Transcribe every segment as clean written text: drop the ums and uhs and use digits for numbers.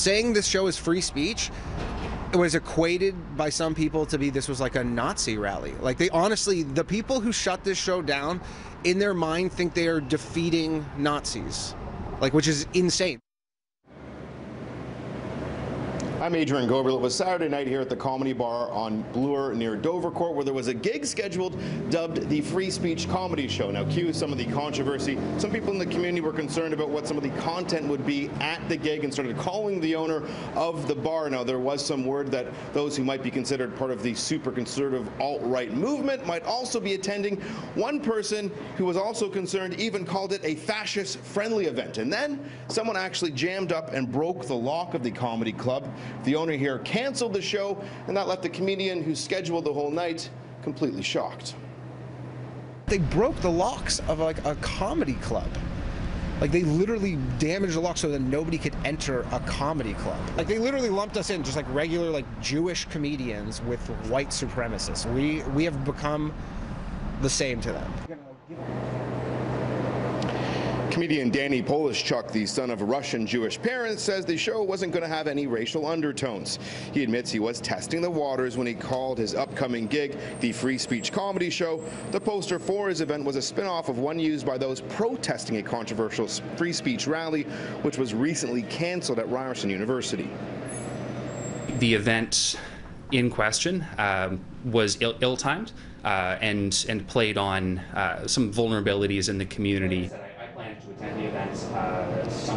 Saying this show is free speech, it was equated by some people to be this was like a Nazi rally. Like, they honestly, the people who shut this show down, in their mind think they are defeating Nazis, like, which is insane. I'm Adrian Ghobrial. It was Saturday night here at the Comedy Bar on Bloor near Dovercourt, where there was a gig scheduled dubbed the Free Speech Comedy Show. Now, cue some of the controversy. Some people in the community were concerned about what some of the content would be at the gig and started calling the owner of the bar. Now, there was some word that those who might be considered part of the super conservative alt-right movement might also be attending. One person who was also concerned even called it a fascist-friendly event. And then someone actually jammed up and broke the lock of the comedy club. The owner here canceled the show, and that left the comedian who scheduled the whole night completely shocked. They broke the locks of like a comedy club. Like, they literally damaged the lock so that nobody could enter a comedy club. Like, they literally lumped us in just like regular like Jewish comedians with white supremacists. We have become the same to them. Comedian Danny Polishchuk, the son of Russian Jewish parents, says the show wasn't going to have any racial undertones. He admits he was testing the waters when he called his upcoming gig the Free Speech Comedy Show. The poster for his event was a spin-off of one used by those protesting a controversial free speech rally, which was recently canceled at Ryerson University. The event in question was ill-timed and played on some vulnerabilities in the community.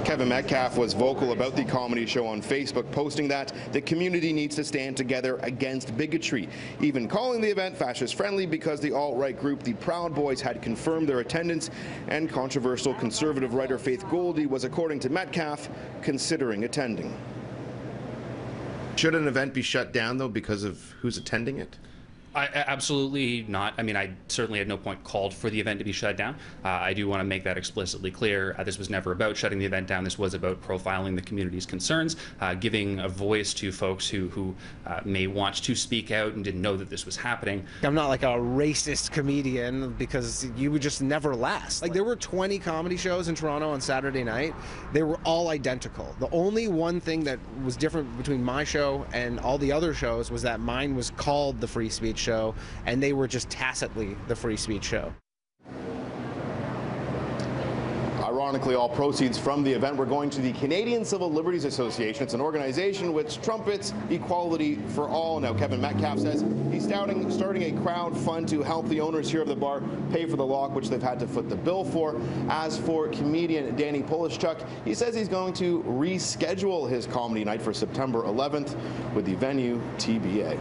Kevin Metcalf was vocal about the comedy show on Facebook, posting that the community needs to stand together against bigotry, even calling the event fascist-friendly because the alt-right group, the Proud Boys, had confirmed their attendance, and controversial conservative writer Faith Goldy was, according to Metcalf, considering attending. Should an event be shut down, though, because of who's attending it? Absolutely not. I mean, I certainly at no point called for the event to be shut down. I do want to make that explicitly clear. This was never about shutting the event down. This was about profiling the community's concerns, giving a voice to folks who may want to speak out and didn't know that this was happening. I'm not like a racist comedian, because you would just never last. Like, there were 20 comedy shows in Toronto on Saturday night. They were all identical. The only one thing that was different between my show and all the other shows was that mine was called the Free Speech Show, and they were just tacitly the Free Speech Show. Ironically, all proceeds from the event were going to the Canadian Civil Liberties Association. It's an organization which trumpets equality for all. Now, Kevin Metcalf says he's starting a crowd fund to help the owners here of the bar pay for the lock, which they've had to foot the bill for. As for comedian Danny Polishchuk, he says he's going to reschedule his comedy night for September 11th, with the venue TBA.